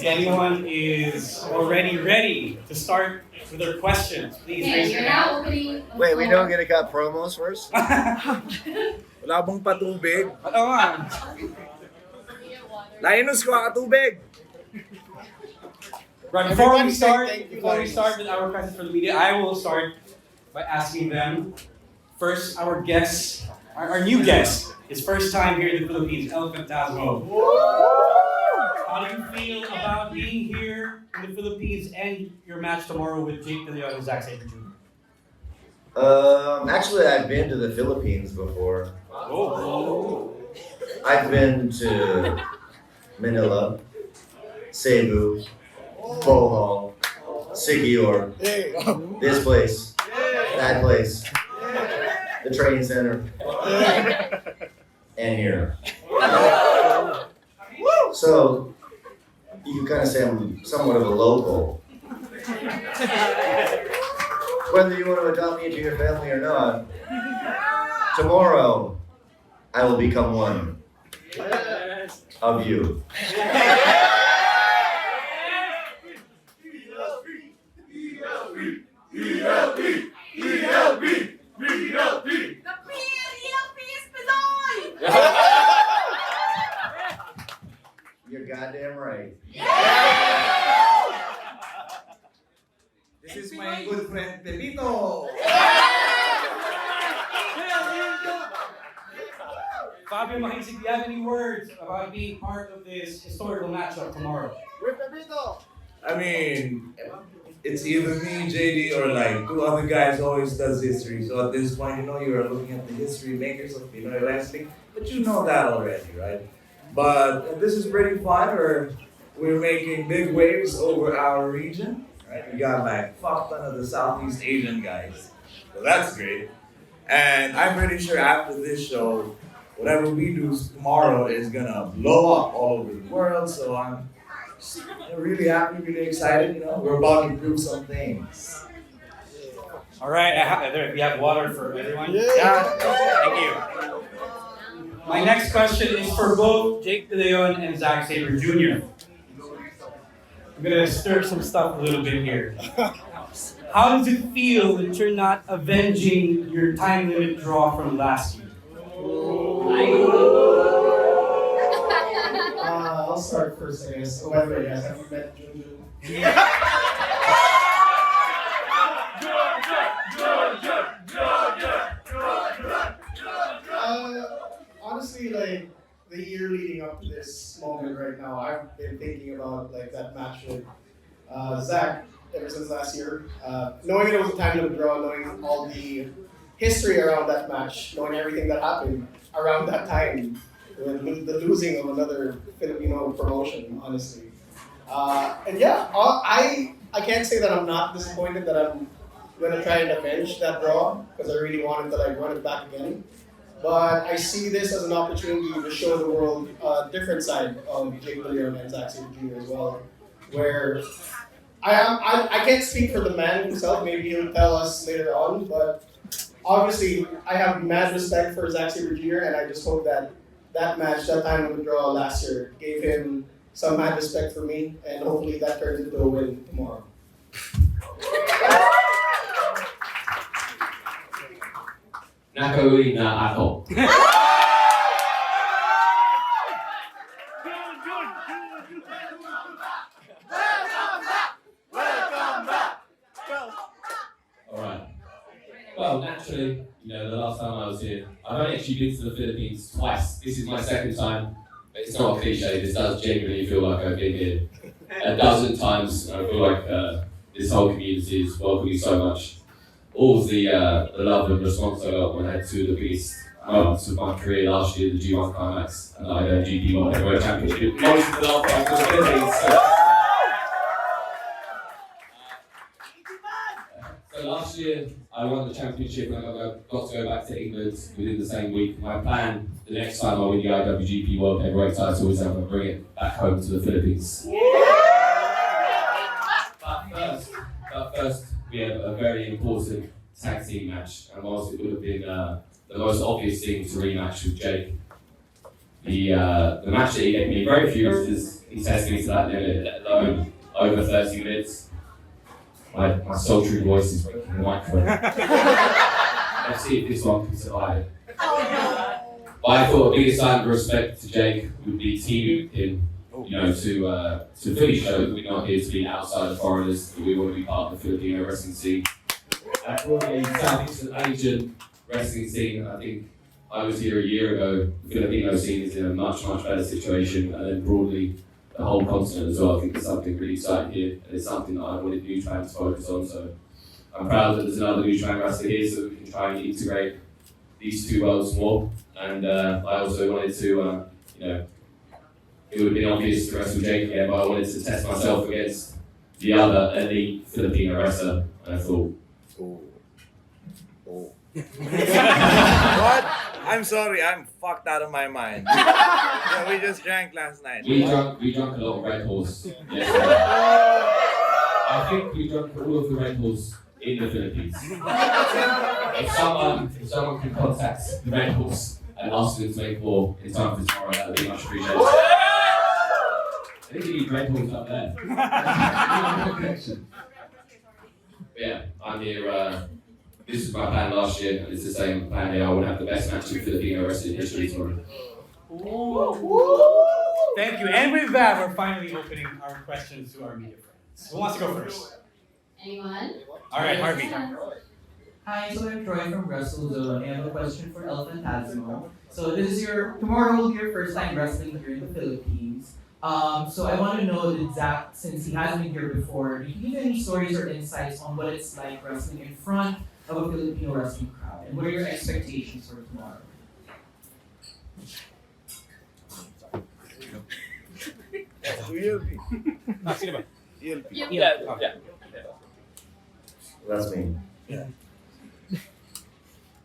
anyone is already ready to start with their questions, please raise your hand. Wait, we don't get to cut promos first? Wala bang patubig? Oo nga. Linus, kuha ka tubig! Right, Everybody say thank you, before we Linus. start with our questions for the media, I will start by asking them. First, our guest, our new guest, his first time here in the Philippines, El Phantasmo. How do you feel about being here in the Philippines and your match tomorrow with Jake Leon and Zack Sabre Jr.? Actually, I've been to the Philippines before. Oh. I've been to Manila, Cebu, Bohol, Siquijor, this place, that place, the train center, and here. So, you can kind of say I'm somewhat of a local. Whether you want to adopt me into your family or not, tomorrow I will become one of you. You're goddamn right. This is my good friend Pepito! Fabio Makisig, do you have any words about being part of this historical matchup tomorrow? I mean, it's either me, JD, or like two other guys who always does history. So at this point, you are looking at the history makers of Pinoy wrestling, but you know that already, right? But this is pretty fun. We're making big waves over our region, right? We got like fuck ton of the Southeast Asian guys, so that's great. And I'm pretty sure after this show, whatever we do tomorrow is gonna blow up all over the world. So I'm really happy, really excited. We're about to prove some things. All right, we have water for everyone. Yeah. Thank you. My next question is for both Jake De Leon and Zack Sabre Jr. I'm gonna stir some stuff a little bit here. How does it feel that you're not avenging your time limit draw from last year? I'll start first, I guess. Whoever it is, have you met Junjun? Honestly, like the year leading up to this moment right now, I've been thinking about like that match with Zach ever since last year. Knowing it was a time limit draw, knowing all the history around that match, knowing everything that happened around that time, with the losing of another Filipino promotion, honestly. And yeah, I can't say that I'm not disappointed that I'm gonna try and avenge that draw because I really wanted to like run it back again. But I see this as an opportunity to show the world a different side of Jake Leon and Zack Sabre Jr. as well, where I can't speak for the man himself. Maybe he'll tell us later on, but obviously I have mad respect for Zack Sabre Jr. and I just hope that match, that time of the draw last year, gave him some mad respect for me, and hopefully that turns into a win tomorrow. Nakauwi na ako. Alright. Well, naturally, the last time I was here, I've only actually been to the Philippines twice. This is my second time. It's not a cliche, this does genuinely feel like I've been here a dozen times. I feel like this whole community is welcoming so much. All of the love and response I got when I had two of the biggest moments of my career last year, the G1 Climax and the IWGP World Heavyweight Championship. Most of the love I was Philippines. So last year, I won the championship and I got to go back to England within the same week. My plan, the next time I win the IWGP World Heavyweight title, is I'm going to bring it back home to the Philippines. But first, we have a very important tag team match, and whilst it would have been the most obvious thing to rematch with Jake, the match that he gave me very few is he tested me to that limit, let alone over 30 minutes. My sultry voice is breaking the microphone. Let's see if this one can survive. But I thought a bigger sign of respect to Jake would be teaming with him, to fully show that we're not here to be outside foreigners, that we want to be part of the Filipino wrestling scene. And broadly, Southeast Asian wrestling scene, I think I was here a year ago. The Filipino scene is in a much, much better situation, and then broadly, the whole continent as well. I think there's something really exciting here, and it's something that I wanted New Japan to focus on. So I'm proud that there's another New Japan wrestler here, so we can try and integrate these two worlds more. And I also wanted to, it would have been obvious to wrestle Jake again, but I wanted to test myself against the other elite Filipino wrestler, and I thought, What? I'm sorry, I'm fucked out of my mind. Yeah, we just drank last night. we drank a lot of Red Horse yesterday. I think we drank all of the Red Horse in the Philippines. If someone can contact the Red Horse and ask them to make more in time for tomorrow, that would be much appreciated. I think you need Red Horse up there. But yeah, I'm here. This was my plan last year, and it's the same plan here. I want to have the best match in Filipino wrestling history tomorrow. Thank you. And with that, we're finally opening our questions to our media friends. Who wants to go first? Anyone? All right, Harvey. Hi, so I'm Troy from WrestleZone. I have a question for El Phantasmo. So this is tomorrow will be your first time wrestling here in the Philippines. So I want to know that Zack, since he hasn't been here before, do you have any stories or insights on what it's like wrestling in front of a Filipino wrestling crowd? And what are your expectations for tomorrow? That's me.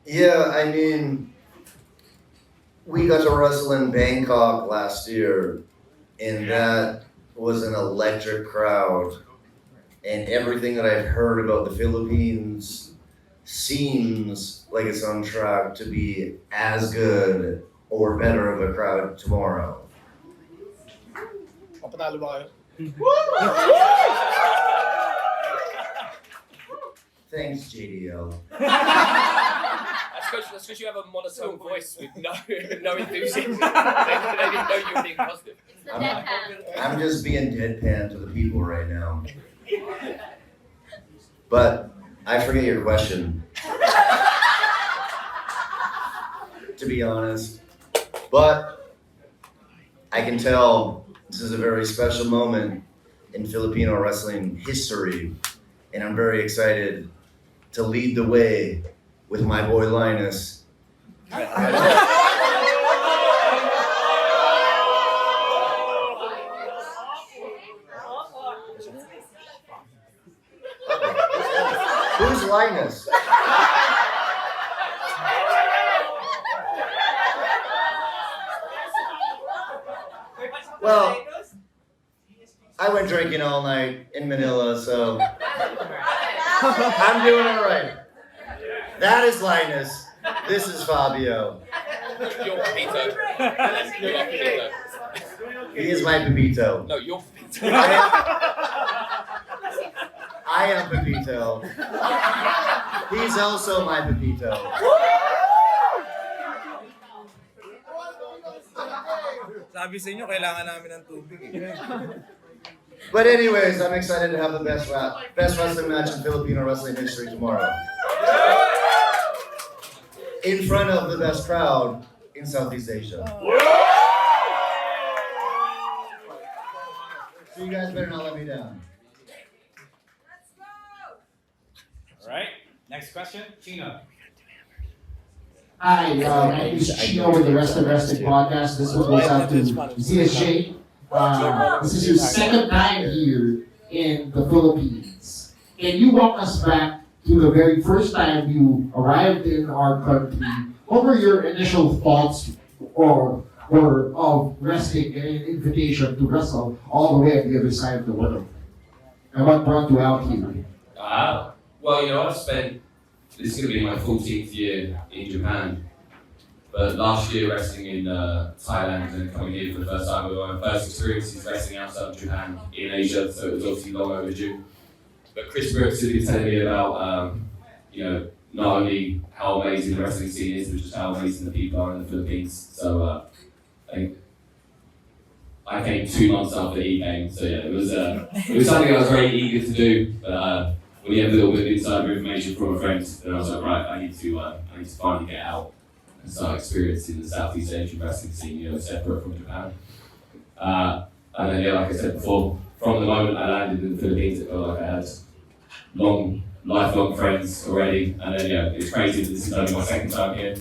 Yeah, I mean, we got to wrestle in Bangkok last year, and that was an electric crowd. And everything that I've heard about the Philippines seems like it's on track to be as good or better of a crowd tomorrow. Papatalo ba kayo? Thanks, JDL. That's because you have a monotone voice with no enthusiasm. They didn't know you were being positive. It's the deadpan. I'm just being deadpan to the people right now. But I forget your question, to be honest. But I can tell this is a very special moment in Filipino wrestling history, and I'm very excited to lead the way with my boy Linus. Who's Linus? Well, I went drinking all night in Manila, so I'm doing all right. That is Linus. This is Fabio. You're Pepito. You're Pepito. He is my Pepito. No, you're Pepito. I am Pepito. He's also my Pepito. Sabi sa inyo, kailangan namin ng tubig eh. But anyways, I'm excited to have the best wrestling match in Filipino wrestling history tomorrow. In front of the best crowd in Southeast Asia. So you guys better not let me down. All right. Next question, Chino. Hi, my name is Chino with the Wrestling Podcast. This one goes out to ZSJ. This is your second time here in the Philippines. Can you walk us back to the very first time you arrived in our country? What were your initial thoughts or of wrestling and an invitation to wrestle all the way on the other side of the world? And what brought you out here? Well, I've spent, this is going to be my 14th year in Japan. But last year, wrestling in Thailand and coming here for the first time, with my first experiences wrestling outside of Japan in Asia, so it was obviously long overdue. But Chris Brooks has been telling me about, not only how amazing the wrestling scene is, but just how amazing the people are in the Philippines. So I came 2 months after he came, so yeah, it was something I was very eager to do. But when you have a little bit of insider information from a friend, then I was like, right, I need to finally get out and start experiencing the Southeast Asian wrestling scene, separate from Japan. And then, yeah, like I said before, from the moment I landed in the Philippines, it felt like I had lifelong friends already. And then, yeah, it's crazy that this is only my second time here.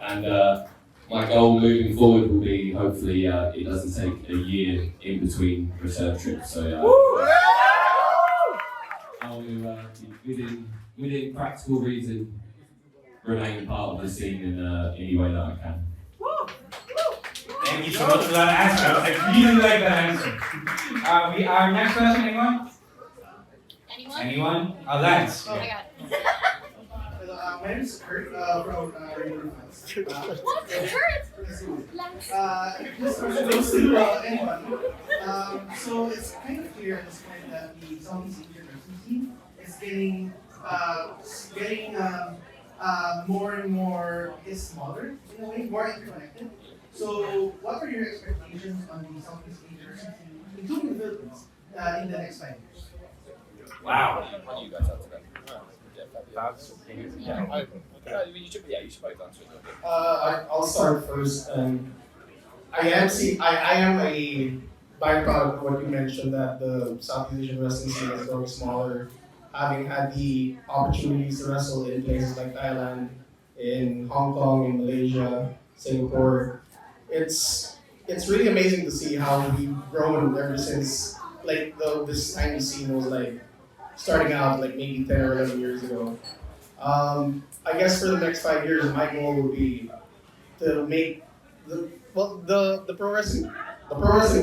And my goal moving forward will be, hopefully, it doesn't take a year in between return trips. So, I want to, within practical reason, remain part of the scene in any way that I can. Thank you so much for that answer. I really like that answer. Our next question, anyone? Anyone? Lance. Oh my god. My name is Kurt from Rainbow Fans. This question goes to anyone. So it's kind of clear at this point that the Southeast Asian wrestling scene is getting more and more smaller in a way, more interconnected. So what are your expectations on the Southeast Asian wrestling scene, including the Philippines, in the next 5 years? Wow. What do you guys have to go? You should both answer it. I'll start first. I am a byproduct of what you mentioned, that the Southeast Asian wrestling scene is growing smaller, having had the opportunities to wrestle in places like Thailand, in Hong Kong, in Malaysia, Singapore. It's really amazing to see how we've grown ever since this tiny scene was starting out maybe 10 or 11 years ago. I guess for the next 5 years, my goal would be to make the pro wrestling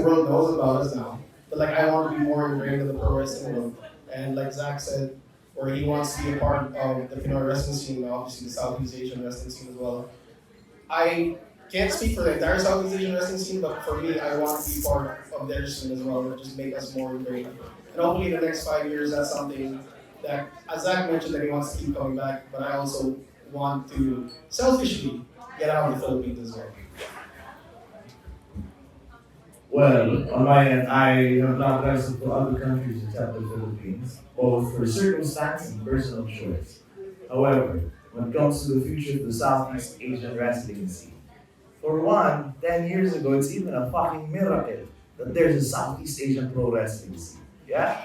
world knows about us now. But I want to be more ingrained in the pro wrestling world. And like Zach said, where he wants to be a part of the Pinoy wrestling scene, and obviously the Southeast Asian wrestling scene as well. I can't speak for the entire Southeast Asian wrestling scene, but for me, I want to be part of their scene as well, and just make us more ingrained. And hopefully in the next 5 years, that's something that, as Zach mentioned, that he wants to keep coming back, but I also want to selfishly get out of the Philippines as well. Well, on my end, I have not wrestled for other countries except the Philippines, both for circumstance and personal choice. However, when it comes to the future of the Southeast Asian wrestling scene, for one, 10 years ago, it's even a fucking miracle that there's a Southeast Asian pro wrestling scene. Yeah?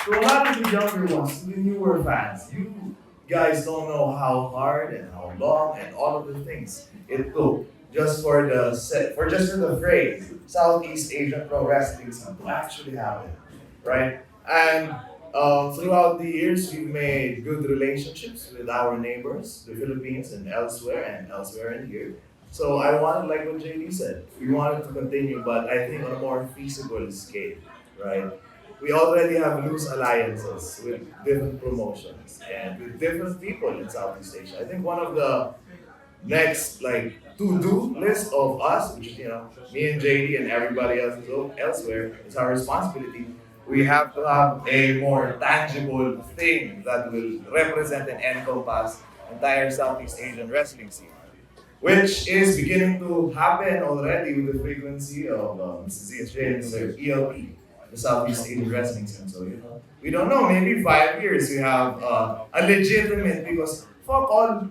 So a lot of the younger ones, to the newer fans, you guys don't know how hard and how long and all of the things it took just for the phrase Southeast Asian pro wrestling scene to actually happen, right? And throughout the years, we've made good relationships with our neighbors, the Philippines and elsewhere in here. So I wanted, like what JD said, we wanted to continue, but I think on a more feasible scale, right? We already have loose alliances with different promotions and with different people in Southeast Asia. I think one of the next to-do list of us, which is me and JD and everybody else elsewhere, is our responsibility. We have to have a more tangible thing that will represent and encompass the entire Southeast Asian wrestling scene, which is beginning to happen already with the frequency of Mr. ZSJ and Mr. ELP, the Southeast Asian wrestling scene. So, we don't know, maybe 5 years we have a legitimate, because fuck all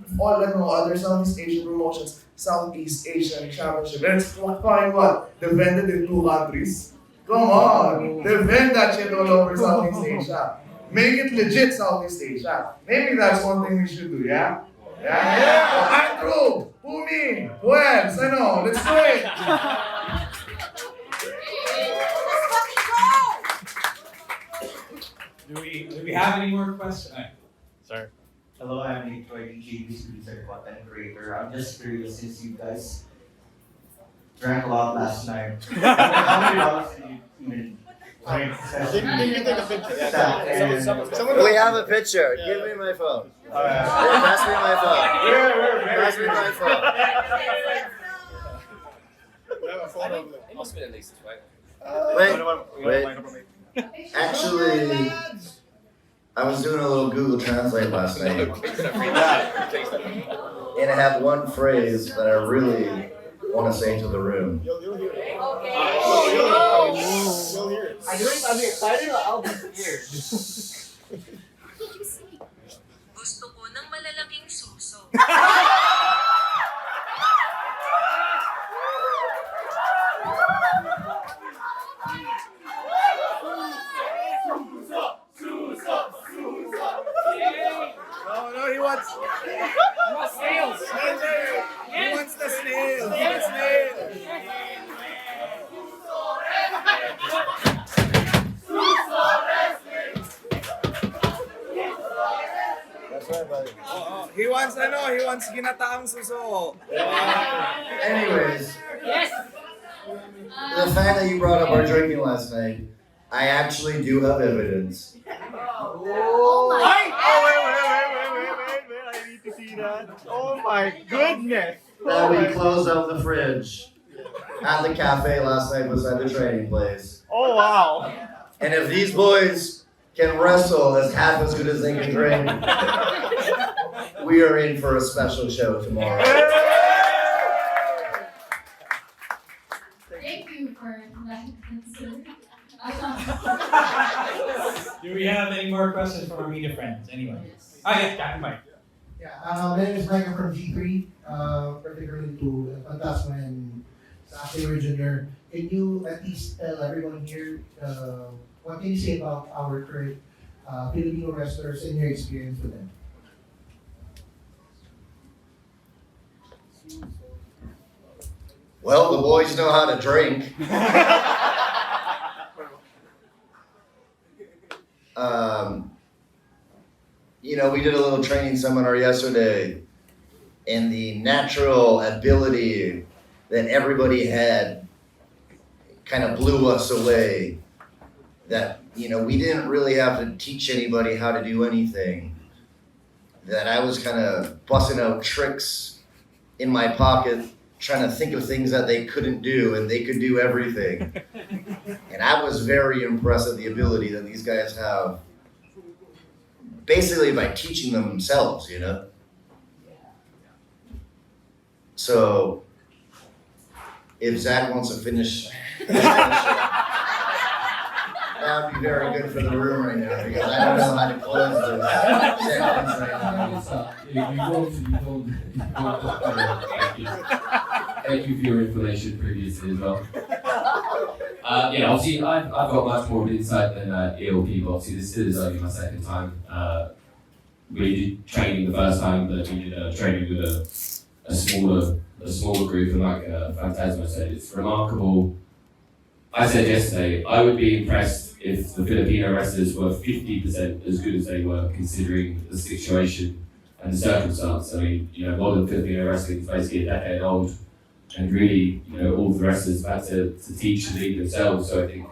other Southeast Asian promotions, Southeast Asian Championship. Let's find what? Defended in 2 countries. Come on, defend that shit all over Southeast Asia. Make it legit Southeast Asia. Maybe that's one thing we should do, yeah? Yeah? Andrew, Pumi, who else? I know, let's do it. Do we have any more questions? Sir. Hello, I'm Nick Troy, DJ producer, content creator. I'm just curious, since you guys drank a lot last night, how many bottles did you even drink? Can you take a picture? We have a picture. Give me my phone. Pass me my phone. Pass me my phone. We have a photo of It must have been at least this way. Wait. Actually, I was doing a little Google Translate last night, No, please don't read that. Please don't. and I have one phrase that I really want to say to the room. You'll hear it. You'll hear it. I don't I'll be excited or I'll be scared. Gusto ko ng malalaking suso. No, he wants snails. He wants the snail. He wants snail. That's right, buddy. He wants he wants ginataang suso. Anyways, the fact that you brought up our drinking last night, I actually do have evidence. Oh my Wait, I need to see that. Oh my goodness. That we closed out the fridge at the cafe last night beside the training place. Oh wow. And if these boys can wrestle as half as good as they can drink, we are in for a special show tomorrow. Thank you for that answer. Do we have any more questions from our media friends? Anyone? Oh, yeah, Captain Mike. Yeah, my name is Mike. I'm from G3, particularly to Phantasmo and Zack Sabre Jr. Can you at least tell everyone here what can you say about our current Filipino wrestlers and your experience with them? Well, the boys know how to drink. We did a little training seminar yesterday, and the natural ability that everybody had kind of blew us away. That, we didn't really have to teach anybody how to do anything. That I was kind of busting out tricks in my pocket, trying to think of things that they couldn't do, and they could do everything. And I was very impressed at the ability that these guys have, basically by teaching themselves, So, if Zach wants to finish, that would be very good for the room right now, because I don't know how to close this sentence right now. Thank you for your information previously as well. Obviously, I've got much more insight than ELP, but obviously this is only my second time. We did training the first time, but we did training with a smaller group, and like Phantasmo said, it's remarkable. I said yesterday, I would be impressed if the Filipino wrestlers were 50% as good as they were, considering the situation and the circumstance. I mean, modern Filipino wrestling is basically a decade old. And really, all the wrestlers have had to teach and lead themselves. So I think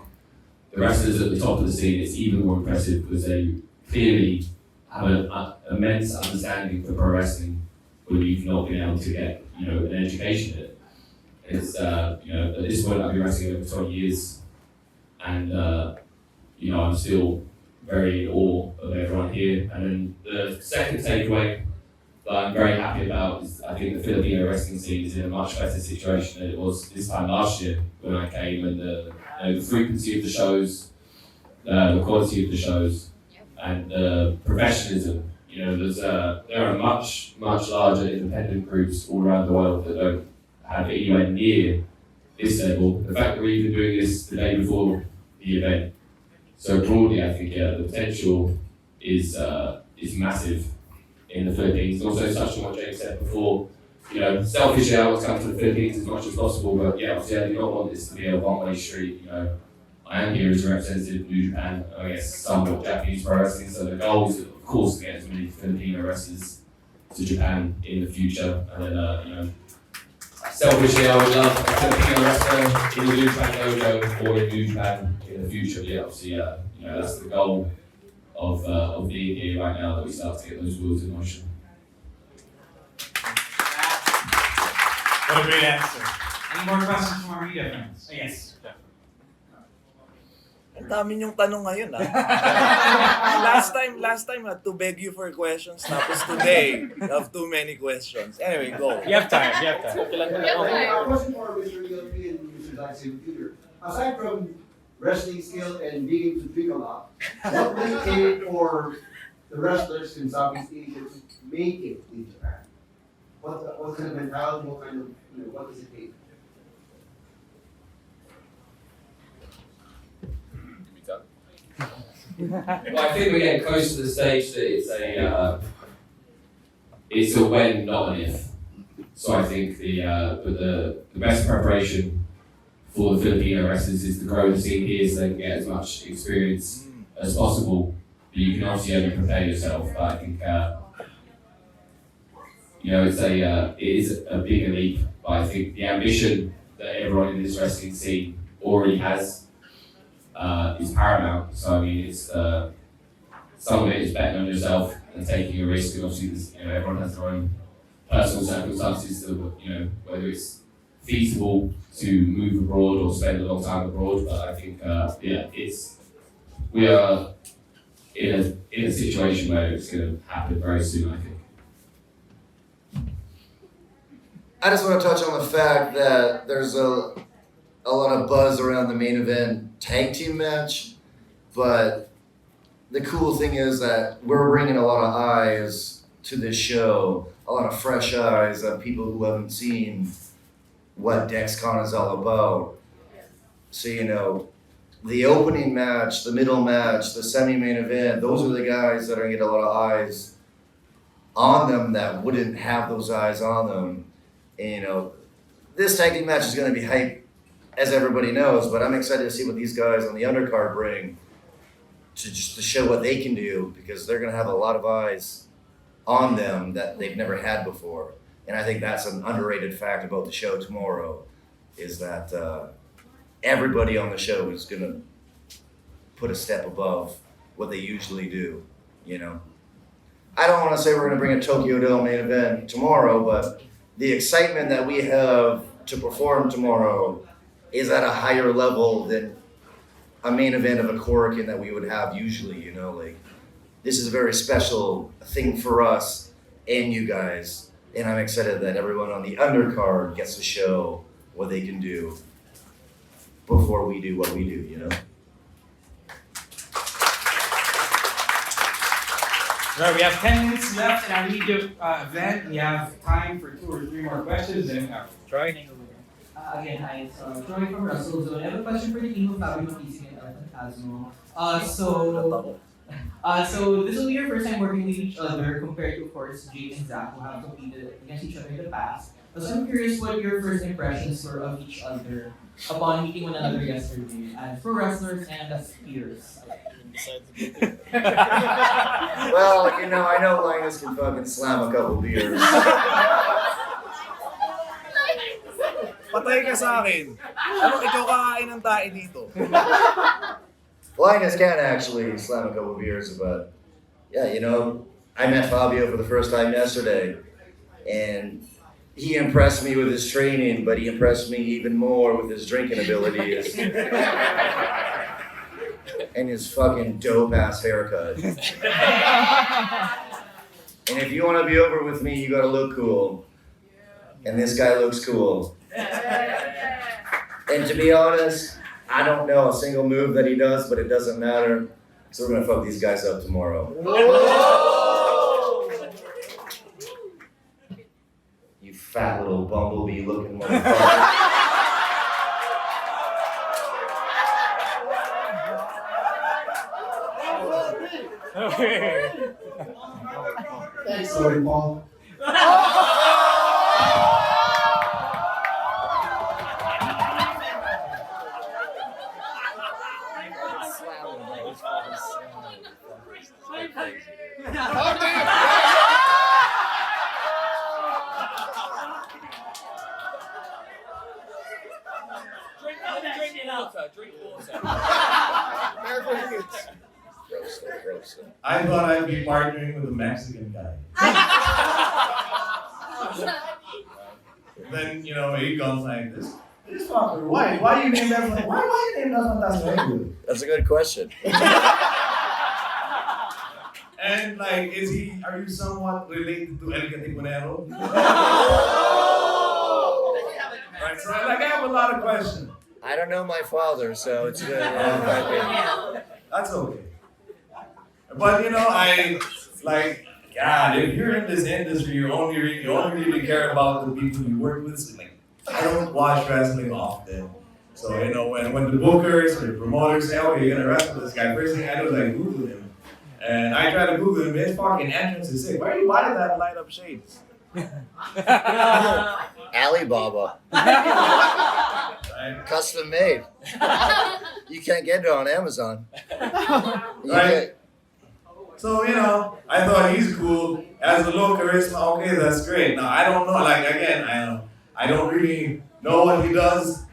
the wrestlers at the top of the scene, it's even more impressive because they clearly have an immense understanding for pro wrestling when you've not been able to get, an education in it. It's, at this point I've been wrestling over 20 years, and, I'm still very in awe of everyone here. And then the second takeaway that I'm very happy about is I think the Filipino wrestling scene is in a much better situation than it was this time last year when I came, and the frequency of the shows, the quality of the shows, and the professionalism. There are much larger independent groups all around the world that don't have anywhere near this level. The fact that we're even doing this the day before the event so broadly, I think the potential is massive in the Philippines. Also, touching on what James said before, selfishly I want to come to the Philippines as much as possible, but obviously I do not want this to be a one-way street. I am here as a representative of New Japan, I guess somewhat Japanese pro wrestling, so the goal is, of course, to get as many Filipino wrestlers to Japan in the future. And then, selfishly, I would love a Filipino wrestler in the New Japan dojo or in New Japan in the future. But obviously, that's the goal of being here right now that we start to get those wheels in motion. What a great answer. Any more questions from our media friends? Yes. Ang dami niyong tanong ngayon, ah. last time had to beg you for questions, tapos today, you have too many questions. Anyway, go. You have time. Question for Mr. Leon and Mr. Zack Sabre Jr. Aside from wrestling skill and being able to drink a lot, what does it take for the wrestlers in Southeast Asia to make it in Japan? What kind of mentality, what kind of, what does it take? Well, I think we're getting close to the stage that it's a when, not an if. So I think the best preparation for the Filipino wrestlers is to grow the scene here so they can get as much experience as possible. But you can obviously only prepare yourself. But I think it is a bigger leap. But I think the ambition that everyone in this wrestling scene already has is paramount. So I mean, it's some of it is betting on yourself and taking a risk. And obviously, everyone has their own personal circumstances. To, whether it's feasible to move abroad or spend a long time abroad. But I think, we are in a situation where it's going to happen very soon. I think. I just want to touch on the fact that there's a lot of buzz around the main event tag team match, but the cool thing is that we're bringing a lot of eyes to this show, a lot of fresh eyes of people who haven't seen what Dexcon is all about. So, the opening match, the middle match, the semi-main event, those are the guys that are going to get a lot of eyes on them that wouldn't have those eyes on them. And, this tag team match is going to be hype, as everybody knows, but I'm excited to see what these guys on the undercard bring to show what they can do, because they're going to have a lot of eyes on them that they've never had before. And I think that's an underrated fact about the show tomorrow, is that everybody on the show is going to put a step above what they usually do, I don't want to say we're going to bring a Tokyo Dome main event tomorrow, but the excitement that we have to perform tomorrow is at a higher level than a main event of a Korakuen that we would have usually, this is a very special thing for us and you guys, and I'm excited that everyone on the undercard gets to show what they can do before we do what we do, All right, we have 10 minutes left in our media event. We have time for 2 or 3 more questions. And Troy? Again, hi, it's Troy from Russell. So I have a question for the team of Fabio Makisig and Phantasmo. So this will be your first time working with each other compared to, of course, Jake and Zack, who have competed against each other in the past. So I'm curious what your first impressions were of each other upon meeting one another yesterday as pro wrestlers and as peers. Well, I know Linus can fucking slam a couple beers. Patay ka sa akin. Ikaw kakain ng tae dito. Linus can actually slam a couple beers, but yeah, I met Fabio for the first time yesterday, and he impressed me with his training, but he impressed me even more with his drinking abilities. And his fucking dope-ass haircut. And if you want to be over with me, you gotta look cool. And this guy looks cool. And to be honest, I don't know a single move that he does, but it doesn't matter. So we're gonna fuck these guys up tomorrow. Whoa! You fat little bumblebee looking motherfucker. Thanks, sorry, Paul. Drink water. Gross, I thought I'd be partnering with a Mexican guy. Then, you know, he comes like this. This fucker, why you name that? Why you name that Phantasmo? That's a good question. And like, are you somewhat related to El Catipunero? Right, so I have a lot of questions. I don't know my father, so it's good. That's okay. But you know, God, if you're in this industry, you only really care about the people you work with. So, like, I don't watch wrestling often. So, you know, when the bookers or the promoters say, oh, you're gonna wrestle this guy, first thing I do is I Google him. And I try to Google him, his fucking entrance is sick. Where do you buy that light up shades? Alibaba. Right? Custom made. You can't get it on Amazon. Right? So, you know, I thought he's cool. Has a little charisma, okay, that's great. Now, I don't know, like, again, I don't really know what he does.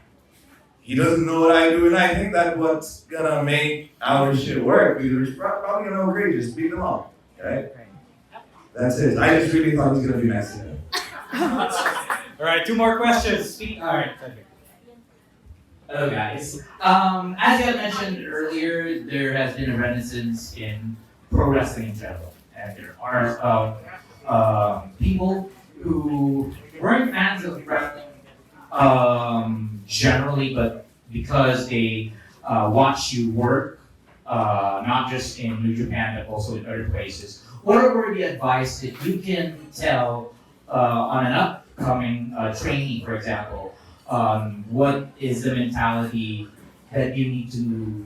He doesn't know what I do, and I think that's what's gonna make our shit work. He's probably gonna agree, just beat them up, right? That's it. I just really thought he's gonna be Mexican. All right, 2 more questions. All right. Hello guys. As you had mentioned earlier, there has been a renaissance in pro wrestling in general, and there are people who weren't fans of wrestling generally, but because they watch you work, not just in New Japan but also in other places. What were the advice that you can tell on an upcoming trainee, for example? What is the mentality that you need to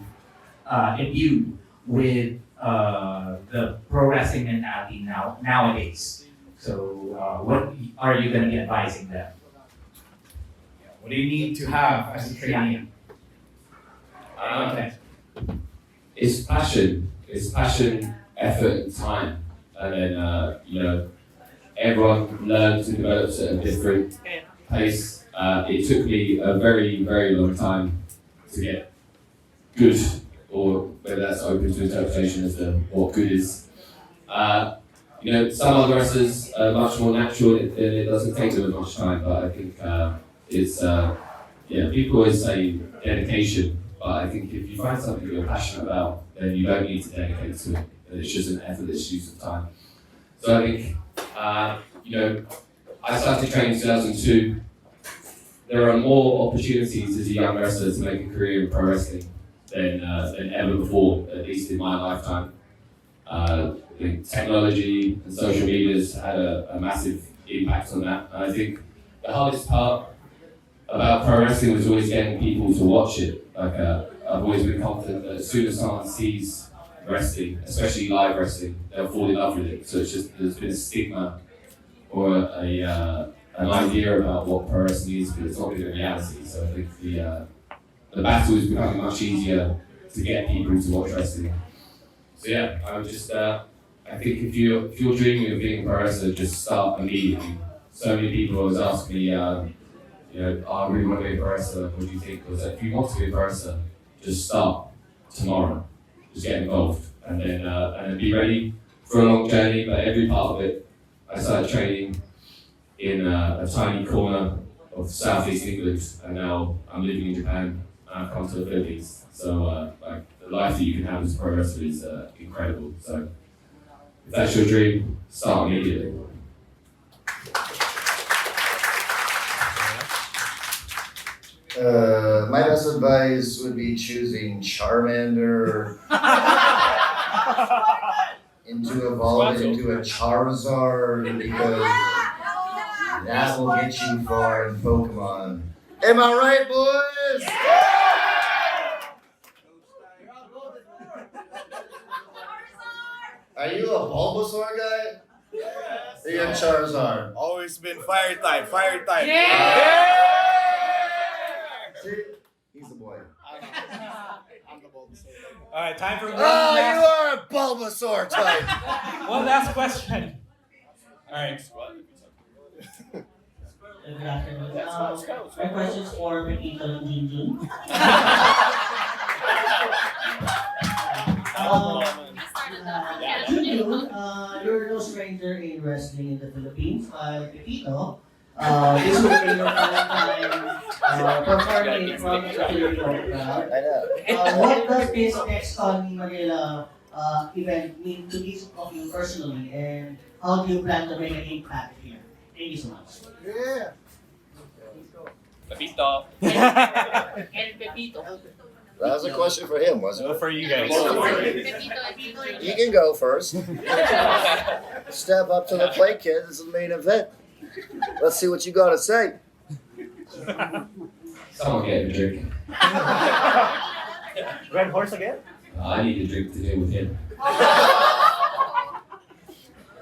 imbue with the pro wrestling mentality nowadays? So what are you going to be advising them? What do you need to have as a trainee? It's passion. It's passion, effort, and time. And then, you know, everyone learns and develops at a different pace. It took me a very, very long time to get good, or whether that's open to interpretation as to what good is. You know, some other wrestlers are much more natural and it doesn't take them as much time, but I think it's, people always say dedication, but I think if you find something you're passionate about, then you don't need to dedicate to it. It's just an effortless use of time. So I think, you know, I started training in 2002. There are more opportunities as a young wrestler to make a career in pro wrestling than ever before, at least in my lifetime. The technology and social media has had a massive impact on that. And I think the hardest part about pro wrestling was always getting people to watch it. Like, I've always been confident that as soon as someone sees wrestling, especially live wrestling, they'll fall in love with it. So it's just, there's been a stigma or an idea about what pro wrestling is, but it's not really a reality. So I think the battle is becoming much easier to get people to watch wrestling. So yeah, I would just, I think if you're dreaming of being a pro wrestler, just start immediately. So many people always ask me, you know, I really want to be a pro wrestler, what do you think? I was like, if you want to be a pro wrestler, just start tomorrow. Just get involved and then be ready for a long journey. But every part of it, I started training in a tiny corner of Southeast England, and now I'm living in Japan and I've come to the Philippines. So like the life that you can have as a pro wrestler is incredible. So if that's your dream, start immediately. My best advice would be choosing Charmander into evolving into a Charizard, because that will get you far in Pokemon. Am I right, boys? Are you a Bulbasaur guy? Yes. Or you're a Charizard? Always been fire type. See? He's the boy. I'm the Bulbasaur. All right, time for one Oh, you are a Bulbasaur type. one last question. All right. Good afternoon. My question is for Makisig and Jinjin. you're no stranger in wrestling in the Philippines. Pepito. This will be your first time performing in front of the Filipino crowd. What does this Dexcon Manila event mean to each of you personally, and how do you plan to make an impact here? Thank you so much. Yeah. Pepito. El Pepito. That was a question for him, wasn't it? For you guys. Pepito. You can go first. Step up to the plate, kid. This is the main event. Let's see what you got to say. Someone get him a drink. Red horse again? I need a drink to deal with him.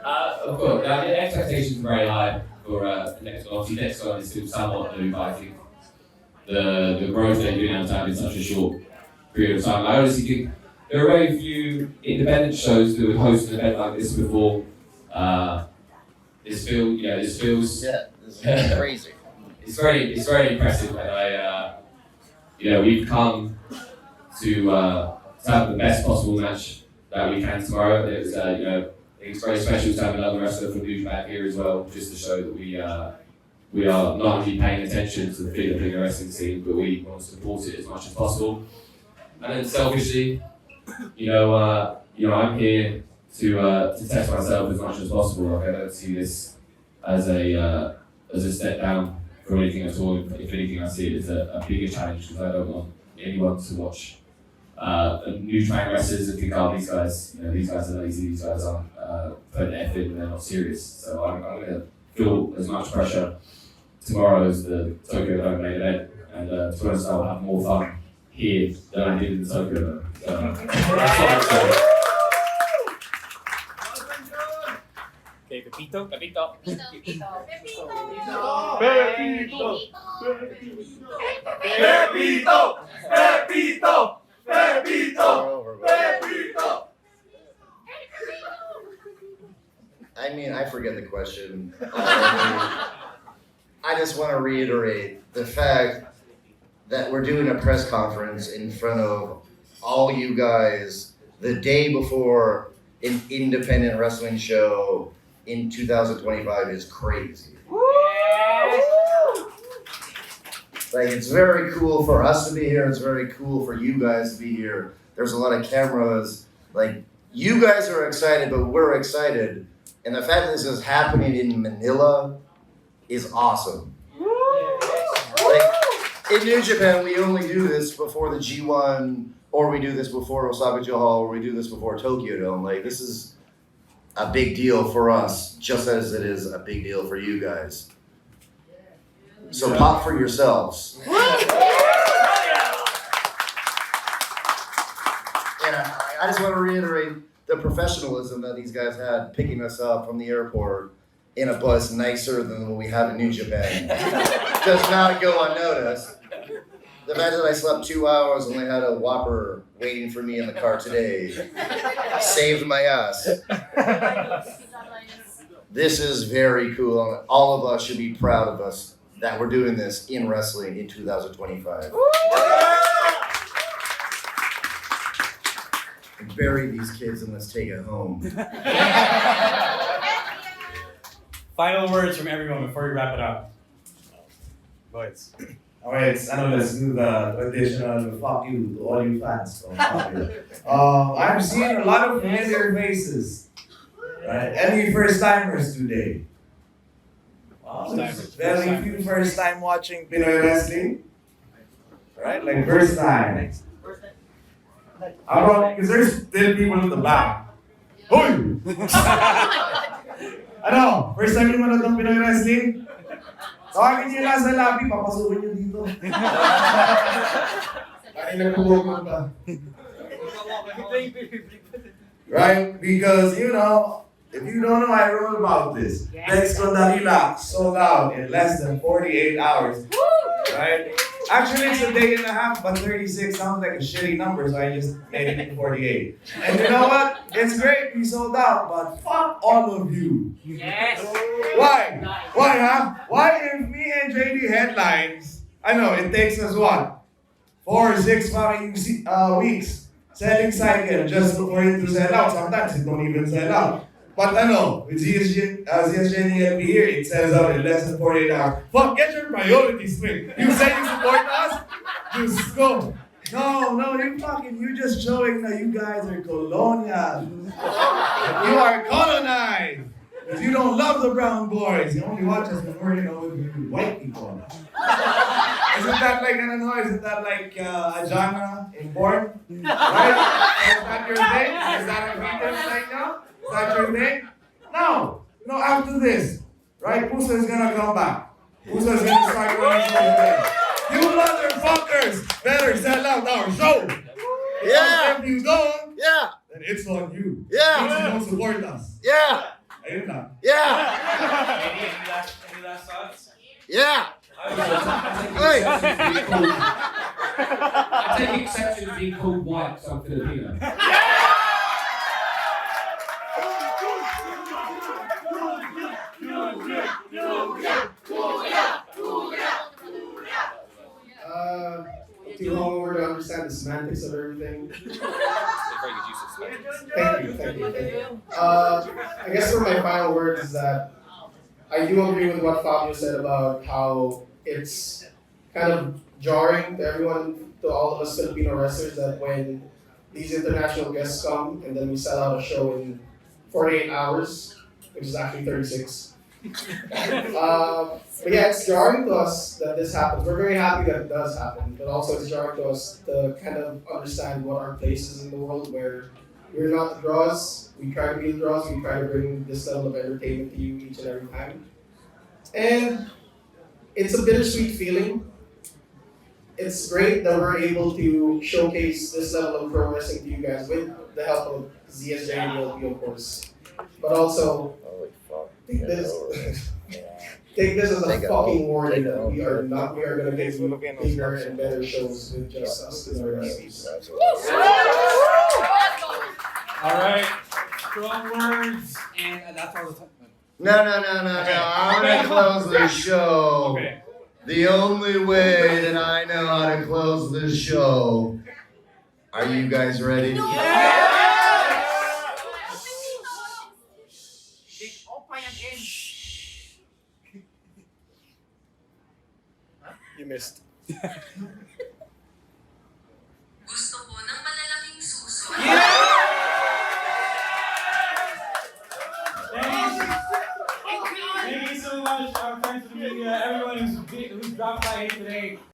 Of course, the expectations are very high for Dexcon. Obviously, Dexcon is still somewhat new, but I think the growth they're doing out of time in such a short period of time. I honestly think there are very few independent shows that would host an event like this before. This feels Yeah, this is crazy. It's very impressive, and we've come to have the best possible match that we can tomorrow. It's it's very special to have another wrestler from New Japan here as well, just to show that we are not only paying attention to the Filipino wrestling scene, but we want to support it as much as possible. And then selfishly, I'm here to test myself as much as possible. Like, I don't see this as a step down from anything at all. If anything, I see it as a bigger challenge, because I don't want anyone to watch new Japan wrestlers and think, oh, these guys are lazy, these guys aren't putting effort and they're not serious. So I'm going to feel as much pressure tomorrow as the Tokyo Dome main event, and to be honest, I'll have more fun here than I did in the Tokyo Dome. That's what I'm saying. Okay, Pepito. Pepito. I mean, I forget the question. I just want to reiterate the fact that we're doing a press conference in front of all you guys the day before an independent wrestling show in 2025 is crazy. Like, it's very cool for us to be here. It's very cool for you guys to be here. There's a lot of cameras. Like, you guys are excited, but we're excited. And the fact that this is happening in Manila is awesome. Like, in New Japan, we only do this before the G1, or we do this before Osaka Joe Hall, or we do this before Tokyo Dome. Like, this is a big deal for us, just as it is a big deal for you guys. So pop for yourselves. And I just want to reiterate the professionalism that these guys had picking us up from the airport in a bus nicer than what we have in New Japan does not go unnoticed. The fact that I slept 2 hours and I had a Whopper waiting for me in the car today saved my ass. This is very cool. All of us should be proud of us that we're doing this in wrestling in 2025. Bury these kids and let's take it home. Final words from everyone before we wrap it up. Boys. Alright, let's do the traditional fuck you to all you fans. I'm seeing a lot of familiar faces. Right? Any first timers today? Wow, there's very few first time watching Pinoy wrestling. Right? Like first time. Because there's still people at the back. Hoy! Ano? First time yung manood ng Pinoy wrestling? Tawagin nyo lang sa lobby, papasukin nyo dito. Ay, nagpupunta ka. Right? Because, if you don't know, I wrote about this. Dexcon Dakila sold out in less than 48 hours. Right? Actually, it's a day and a half, but 36 sounds like a shitty number, so I just made it 48. And you know what? It's great we sold out, but fuck all of you. Yes. Why? Why, huh? Why if me and JD headlines, I know, it takes us what? 4 or 6 fucking weeks selling cycle just for it to sell out. Sometimes it don't even sell out. But with ZSJ here, it says out in less than 48 hours. Fuck, get your priorities straight. You say you support us? Just go. No, you just showing that you guys are colonial. You are colonized. Because you don't love the brown boys. You only watch us when we're, with white people. Isn't that like, isn't that like a genre in porn? Right? Is that your thing? Is that a reader's right now? Is that your thing? No, after this, right? Pusa is gonna come back. Pusa is gonna start running shows again. You motherfuckers better sell out our show. Because if you don't, then it's on you. Because you don't support us. Ayun lang. Any last thoughts? I take exception to being called white because I'm Filipino. Too hungover to understand the semantics of everything. Thank you. I guess for my final words is that I do agree with what Fabio said about how it's kind of jarring to everyone, to all of us Filipino wrestlers, that when these international guests come and then we sell out a show in 48 hours, which is actually 36. But yeah, it's jarring to us that this happens. We're very happy that it does happen, but also it's jarring to us to kind of understand what our place is in the world, where we're not the draws. We try to be the draws. We try to bring this level of entertainment to you each and every time. And it's a bittersweet feeling. It's great that we're able to showcase this level of pro wrestling to you guys with the help of ZSJ and LP, of course. But also, take this as a fucking warning that we are gonna get bigger and better shows with just us and our wrestlers. Alright, strong words, and that's all the time. No. I want to close the show. Okay. The only way that I know how to close this show. Are you guys ready? You missed. Gusto ko ng malalaking suso. Thank you so much, our friends from the media, everyone who's dropped by here today.